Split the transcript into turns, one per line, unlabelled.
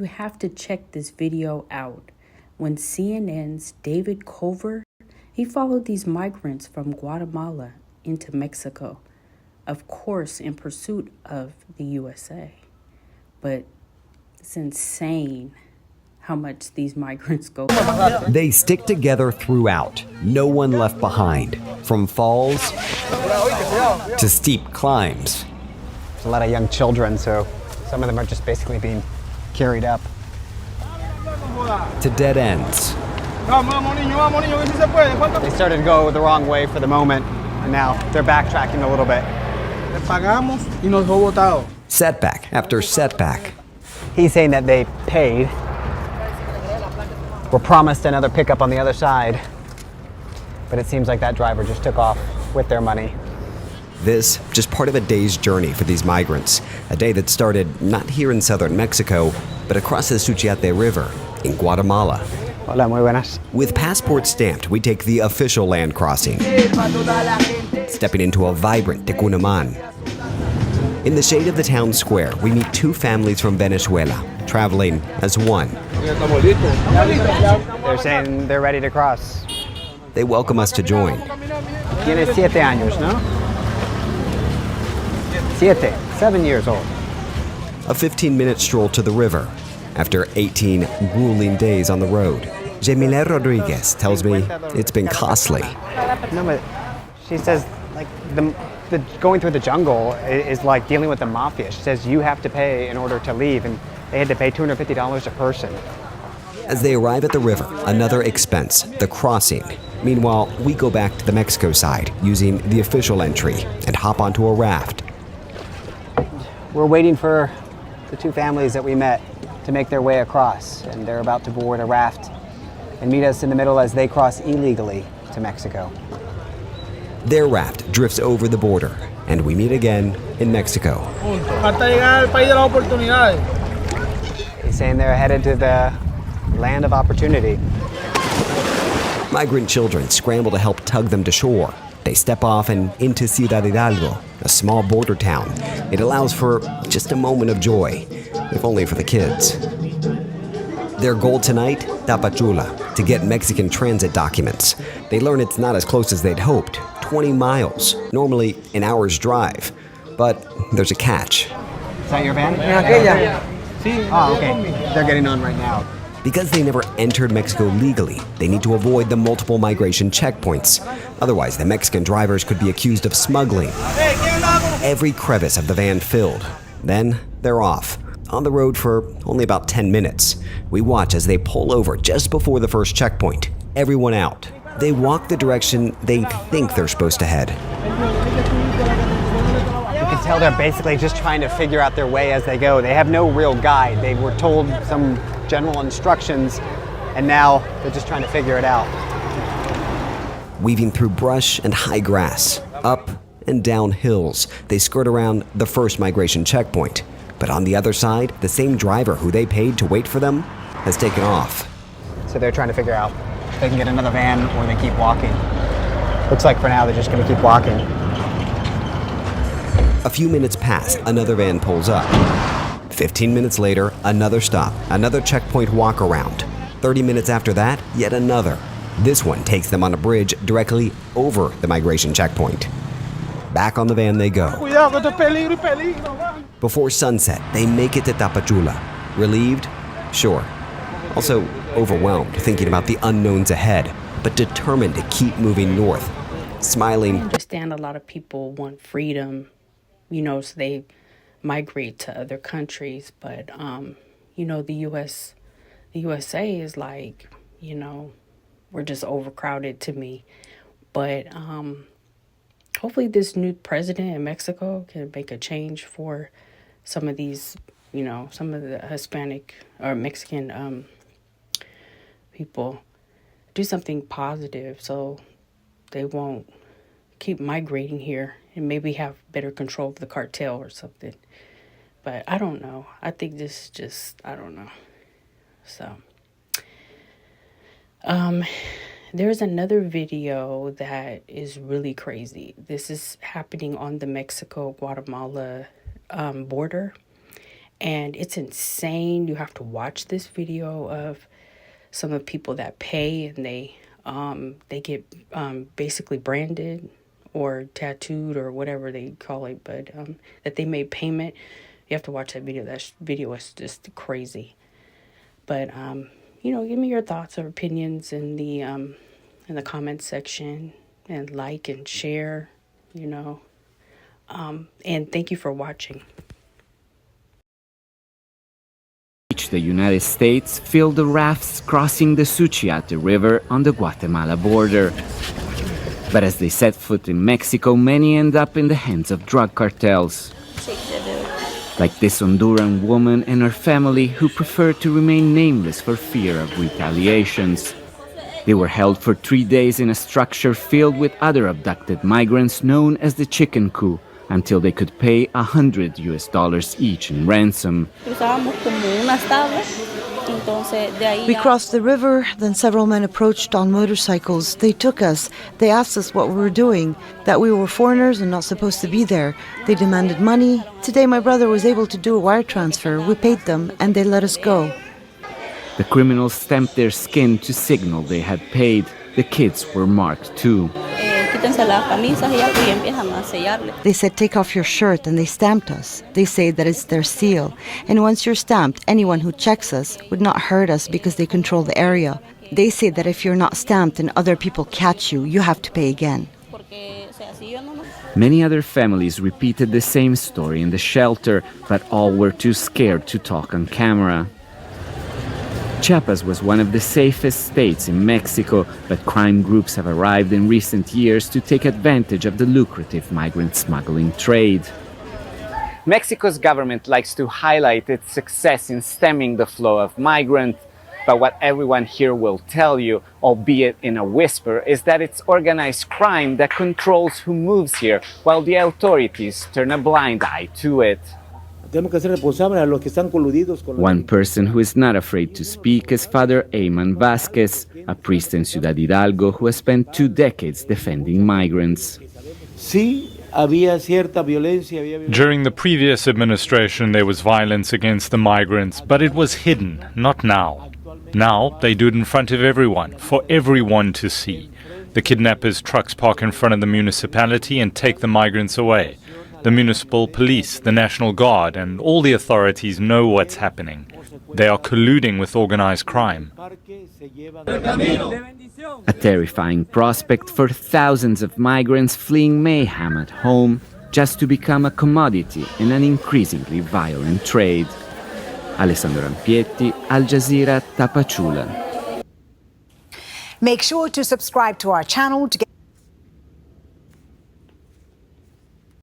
You have to check this video out. When CNN's David Cover, he followed these migrants from Guatemala into Mexico, of course in pursuit of the USA. But it's insane how much these migrants go through.
They stick together throughout, no one left behind, from falls to steep climbs.
There's a lot of young children, so some of them are just basically being carried up.
To dead ends.
They started to go the wrong way for the moment, and now they're backtracking a little bit.
Setback after setback.
He's saying that they paid, were promised another pickup on the other side, but it seems like that driver just took off with their money.
This, just part of a day's journey for these migrants. A day that started not here in southern Mexico, but across the Suchiate River in Guatemala.
Hola, muy buenas.
With passports stamped, we take the official land crossing, stepping into a vibrant Tecunaman. In the shade of the town square, we meet two families from Venezuela, traveling as one.
They're saying they're ready to cross.
They welcome us to join.
Tiene 7 años, no? 7 years old.
A 15-minute stroll to the river. After 18 grueling days on the road, Jemile Rodriguez tells me it's been costly.
No, but she says, like, the going through the jungle is like dealing with the mafia. She says you have to pay in order to leave, and they had to pay $250 a person.
As they arrive at the river, another expense, the crossing. Meanwhile, we go back to the Mexico side using the official entry and hop onto a raft.
We're waiting for the two families that we met to make their way across, and they're about to board a raft and meet us in the middle as they cross illegally to Mexico.
Their raft drifts over the border, and we meet again in Mexico.
He's saying they're headed to the land of opportunity.
Migrant children scramble to help tug them to shore. They step off and into Ciudad Hidalgo, a small border town. It allows for just a moment of joy, if only for the kids. Their goal tonight, Tapachula, to get Mexican transit documents. They learn it's not as close as they'd hoped, 20 miles, normally an hour's drive. But there's a catch.
Is that your van? Oh, okay. They're getting on right now.
Because they never entered Mexico legally, they need to avoid the multiple migration checkpoints. Otherwise, the Mexican drivers could be accused of smuggling. Every crevice of the van filled. Then they're off. On the road for only about 10 minutes. We watch as they pull over just before the first checkpoint. Everyone out. They walk the direction they think they're supposed to head.
You can tell they're basically just trying to figure out their way as they go. They have no real guide. They were told some general instructions, and now they're just trying to figure it out.
Weaving through brush and high grass, up and down hills, they skirt around the first migration checkpoint. But on the other side, the same driver who they paid to wait for them has taken off.
So they're trying to figure out if they can get another van or they keep walking. Looks like for now they're just going to keep walking.
A few minutes pass, another van pulls up. 15 minutes later, another stop, another checkpoint walk around. 30 minutes after that, yet another. This one takes them on a bridge directly over the migration checkpoint. Back on the van they go. Before sunset, they make it to Tapachula. Relieved? Sure. Also overwhelmed, thinking about the unknowns ahead, but determined to keep moving north. Smiling.
I understand a lot of people want freedom, so they migrate to other countries, but the USA is like, we're just overcrowded to me. But hopefully this new president in Mexico can make a change for some of these, some of the Hispanic or Mexican people. Do something positive so they won't keep migrating here and maybe have better control of the cartel or something. But I don't know. I think this is just, I don't know. So, there's another video that is really crazy. This is happening on the Mexico-Guatemala border. And it's insane. You have to watch this video of some of the people that pay, and they get basically branded or tattooed or whatever they call it, but that they made payment. You have to watch that video. That video is just crazy. But give me your thoughts or opinions in the comments section, and like and share. And thank you for watching.
The United States filled the rafts crossing the Suchiate River on the Guatemala border. But as they set foot in Mexico, many end up in the hands of drug cartels. Like this Honduran woman and her family who preferred to remain nameless for fear of retaliations. They were held for 3 days in a structure filled with other abducted migrants known as the Chicken Coup, until they could pay $100 each in ransom.
We crossed the river, then several men approached on motorcycles. They took us. They asked us what we were doing, that we were foreigners and not supposed to be there. They demanded money. Today my brother was able to do a wire transfer. We paid them and they let us go.
The criminals stamped their skin to signal they had paid. The kids were marked too.
They said, take off your shirt, and they stamped us. They say that it's their seal. And once you're stamped, anyone who checks us would not hurt us because they control the area. They say that if you're not stamped and other people catch you, you have to pay again.
Many other families repeated the same story in the shelter, but all were too scared to talk on camera. Chiapas was one of the safest states in Mexico, but crime groups have arrived in recent years to take advantage of the lucrative migrant smuggling trade.
Mexico's government likes to highlight its success in stemming the flow of migrants, but what everyone here will tell you, albeit in a whisper, is that it's organized crime that controls who moves here, while the authorities turn a blind eye to it.
One person who is not afraid to speak is Father Ayman Vasquez, a priest in Ciudad Hidalgo who has spent 2 decades defending migrants.
During the previous administration, there was violence against the migrants, but it was hidden, not now. Now, they do it in front of everyone, for everyone to see. The kidnappers' trucks park in front of the municipality and take the migrants away. The municipal police, the National Guard, and all the authorities know what's happening. They are colluding with organized crime.
A terrifying prospect for thousands of migrants fleeing mayhem at home just to become a commodity in an increasingly violent trade. Alessandro Rampietti, Al Jazeera, Tapachula.
Make sure to subscribe to our channel to get